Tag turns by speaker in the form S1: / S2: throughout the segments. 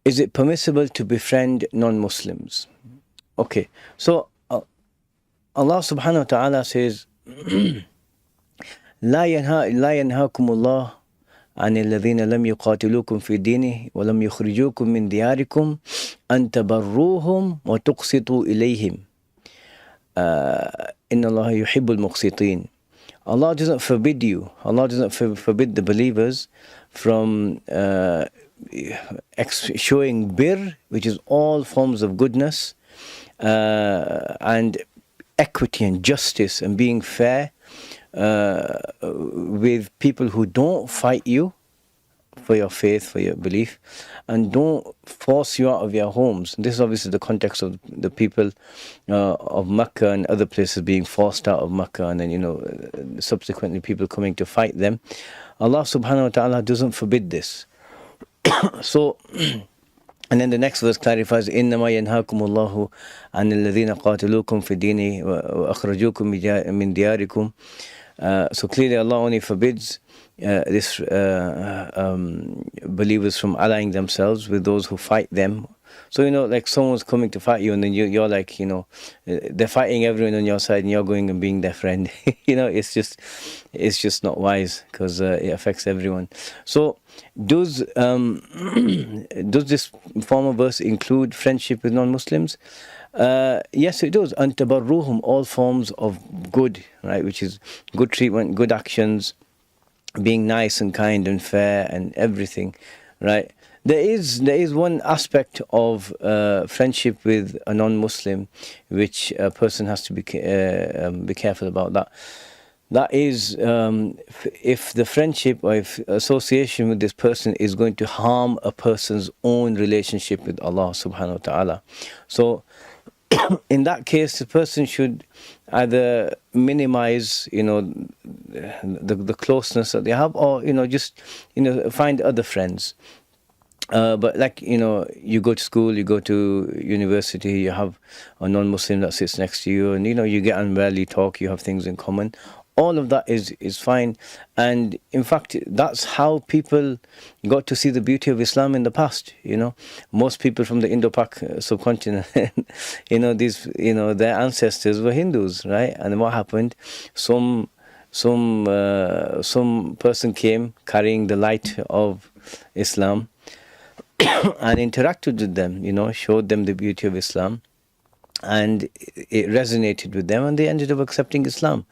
S1: Is it permissible to befriend non-Muslims? Okay, so Allah subhanahu wa ta'ala says, لا ينهاكم الله عن الذين لم يقاتلوكم في دينه ولم يخرجوكم من دياركم أن تبروهم وتقسطوا إليهم إن الله يحب المقسطين. Allah doesn't forbid you. Allah doesn't forbid the believers from showing bir, which is all forms of goodness and equity and justice and being fair with people who don't fight you for your faith, for your belief, and don't force you out of your homes. This is obviously the context of the people of Mecca and other places being forced out of Mecca, and then subsequently people coming to fight them. Allah subhanahu wa ta'ala doesn't forbid this. So, and then the next verse clarifies, إِنَّمَا يَنْهَاكُمُ اللَّهُ عَنِ الَّذِينَ قَاتَلُوكُمْ فِي الدِّينِ وَأَخْرَجُوكُم مِّن دِيَارِكُمْ. So clearly Allah only forbids this believers from allying themselves with those who fight them. So like someone's coming to fight you, and then you're like, they're fighting everyone on your side, and you're going and being their friend. It's just not wise, because it affects everyone. So does this former verse include friendship with non-Muslims? Yes, it does. And tabarruhum, all forms of good, right, which is good treatment, good actions, being nice and kind and fair and everything, right? There is one aspect of friendship with a non-Muslim which a person has to be careful about. That is, if the friendship or if association with this person is going to harm a person's own relationship with Allah subhanahu wa ta'ala. So in that case, the person should either minimize, the closeness that they have, or just find other friends. But like you go to school, you go to university, you have a non-Muslim that sits next to you, and you get on well, you talk, you have things in common. All of that is fine, and in fact, that's how people got to see the beauty of Islam in the past. Most people from the Indo-Pak subcontinent, their ancestors were Hindus, right? And what happened? Some person came carrying the light of Islam and interacted with them, showed them the beauty of Islam, and it resonated with them, and they ended up accepting Islam.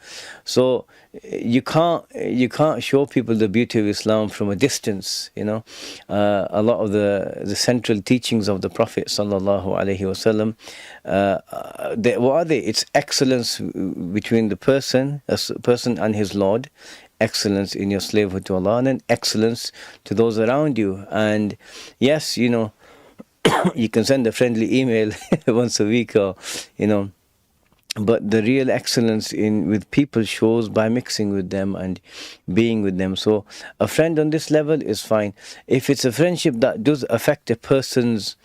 S1: So you can't show people the beauty of Islam from a distance. A lot of the central teachings of the Prophet sallallahu alaihi wasallam, what are they? It's excellence between the person and his Lord, excellence in your slavehood to Allah, and then excellence to those around you. And yes, you can send a friendly email once a week, or but the real excellence with people shows by mixing with them and being with them. So a friend on this level is fine. If it's a friendship that does affect a person's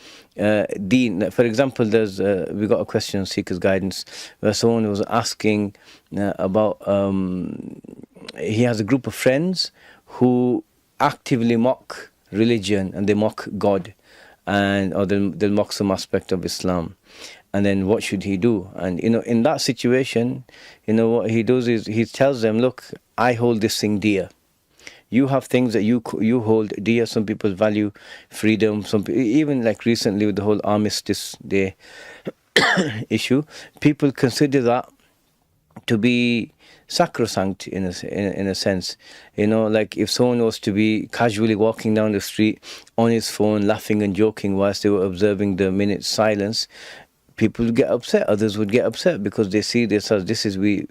S1: deen, for example, we got a question on Seeker's Guidance where someone was asking about he has a group of friends who actively mock religion and they mock God, or they'll mock some aspect of Islam, and then what should he do? And in that situation, what he does is he tells them, look, I hold this thing dear. You have things that you hold dear. Some people value freedom. Even like recently with the whole Armistice Day issue, people consider that to be sacrosanct in a sense. Like if someone was to be casually walking down the street on his phone, laughing and joking whilst they were observing the minute's silence, people would get upset. Others would get upset because they see this as they see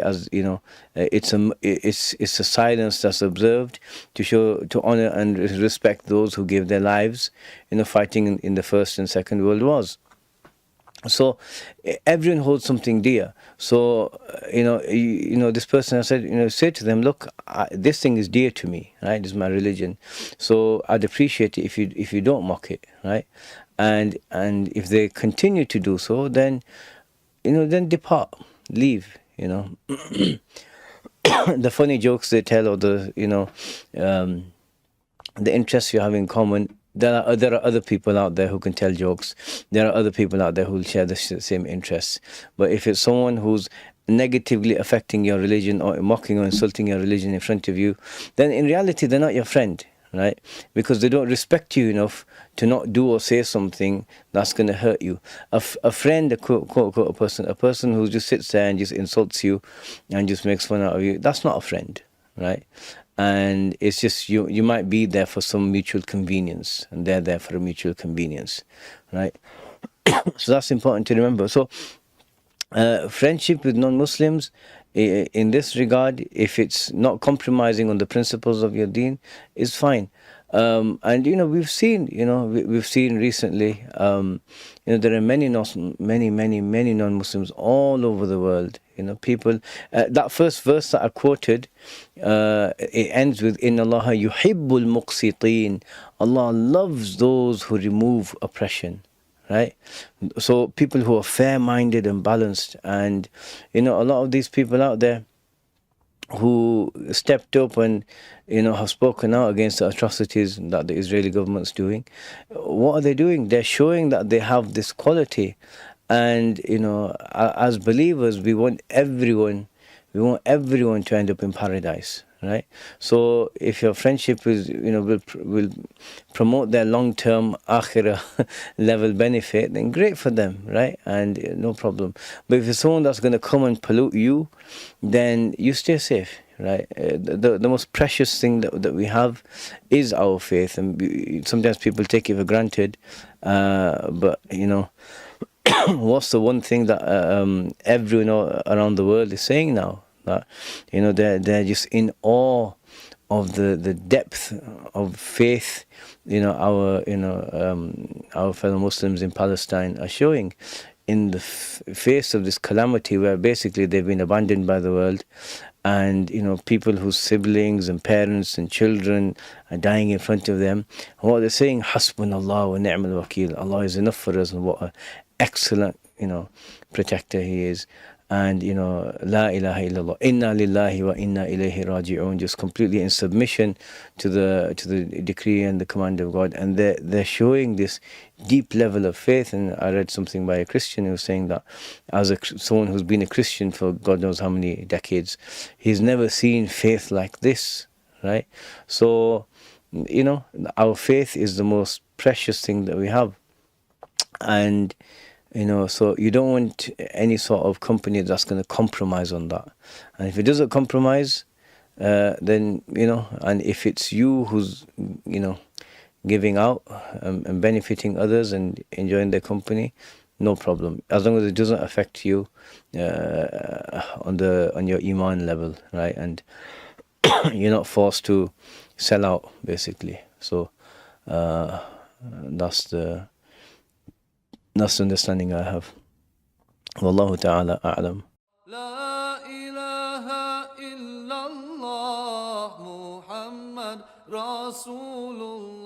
S1: as it's a silence that's observed to honor and respect those who gave their lives fighting in the First and Second World Wars. So everyone holds something dear. So this person, I said, say to them, look, this thing is dear to me, right? This is my religion. So I'd appreciate it if you don't mock it, right? And if they continue to do so, then then depart, leave. The funny jokes they tell, or the interests you have in common, there are other people out there who can tell jokes. There are other people out there who will share the same interests. But if it's someone who's negatively affecting your religion or mocking or insulting your religion in front of you, then in reality they're not your friend, right? Because they don't respect you enough to not do or say something that's going to hurt you. A friend, a quote unquote a person who just sits there and just insults you and just makes fun out of you, that's not a friend, right? And it's just you might be there for some mutual convenience, and they're there for a mutual convenience, right? So that's important to remember. So friendship with non-Muslims, in this regard, if it's not compromising on the principles of your deen, is fine. And we've seen recently, there are many non-Muslims all over the world. People. That first verse that I quoted, it ends with "Inna Allaha yuhibbul muqsitin." Allah loves those who remove oppression. Right, so people who are fair-minded and balanced, and a lot of these people out there who stepped up and have spoken out against the atrocities that the Israeli government's doing. What are they doing? They're showing that they have this quality, and as believers, we want everyone to end up in paradise. Right, so if your friendship is will promote their long-term akhirah level benefit, then great for them, right? And no problem. But if it's someone that's going to come and pollute you, then you stay safe, right? The most precious thing that we have is our faith, and sometimes people take it for granted. But what's the one thing that everyone around the world is saying now? That they're just in awe of the depth of faith our fellow Muslims in Palestine are showing in the face of this calamity, where basically they've been abandoned by the world, and people whose siblings and parents and children are dying in front of them. And what they're saying, Hasbunallah wa ni'mal wakil, Allah is enough for us, and what an excellent protector He is. And La ilaha illallah, inna lillahi wa inna ilayhi raji'un, just completely in submission to the decree and the command of God. And they're showing this deep level of faith. And I read something by a Christian who was saying that as someone who's been a Christian for God knows how many decades, he's never seen faith like this, right? So our faith is the most precious thing that we have. And so you don't want any sort of company that's going to compromise on that. And if it doesn't compromise, then and if it's you who's giving out and benefiting others and enjoying their company, no problem, as long as it doesn't affect you on your iman level, right? And you're not forced to sell out, basically. So that's the understanding I have. Wallahu ta'ala a'lam.
S2: La ilaha illallah Muhammad Rasulullah.